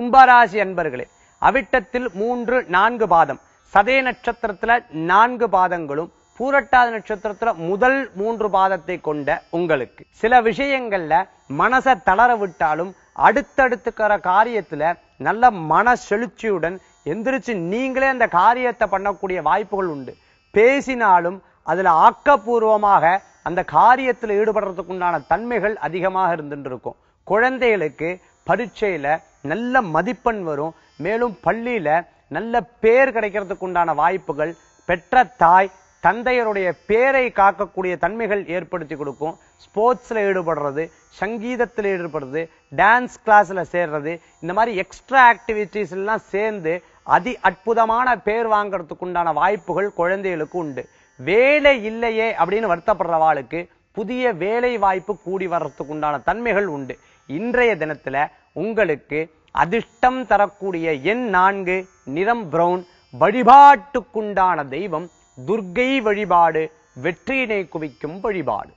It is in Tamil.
கும்பராசி அன்பர்களே, அவிட்டத்தில் 3, 4 பாதம், சதய நட்சத்திரத்துல 4 பாதங்களும், பூரட்டாதி நட்சத்திரத்துல முதல் 3 பாதத்தை கொண்ட உங்களுக்கு சில விஷயங்கள்ல மனசை தளர விட்டாலும் அடுத்தடுத்துக்கிற காரியத்துல நல்ல மன செழுச்சியுடன் எந்திரிச்சு நீங்களே அந்த காரியத்தை பண்ணக்கூடிய வாய்ப்புகள் உண்டு. பேசினாலும் அதுல ஆக்கப்பூர்வமாக அந்த காரியத்தில் ஈடுபடுறதுக்கு உண்டான தன்மைகள் அதிகமாக இருந்துட்டு இருக்கும். குழந்தைகளுக்கு பரீட்சையில நல்ல மதிப்பெண் வரும். மேலும் பள்ளியில நல்ல பேர் கிடைக்கிறதுக்கு உண்டான வாய்ப்புகள், பெற்ற தாய் தந்தையருடைய பேரை காக்கக்கூடிய தன்மைகள் ஏற்படுத்தி கொடுக்கும். ஸ்போர்ட்ஸ்ல ஈடுபடுறது, சங்கீதத்தில் ஈடுபடுறது, டான்ஸ் கிளாஸ்ல சேர்றது, இந்த மாதிரி எக்ஸ்ட்ரா ஆக்டிவிட்டிஸ் எல்லாம் சேர்ந்து அதி அற்புதமான பேர் வாங்கறதுக்கு உண்டான வாய்ப்புகள் குழந்தைகளுக்கு உண்டு. வேலை இல்லையே அப்படின்னு வருத்தப்படுறவாளுக்கு புதிய வேலை வாய்ப்பு கூடி வர்றதுக்கு உண்டான தன்மைகள் உண்டு. இன்றைய தினத்துல உங்களுக்கு அதிர்ஷ்டம் தரக்கூடிய எண் 4, நிறம் பிரவுன். வழிபாட்டுக்குண்டான தெய்வம் துர்க்கை வழிபாடு, வெற்றியினை குவிக்கும் வழிபாடு.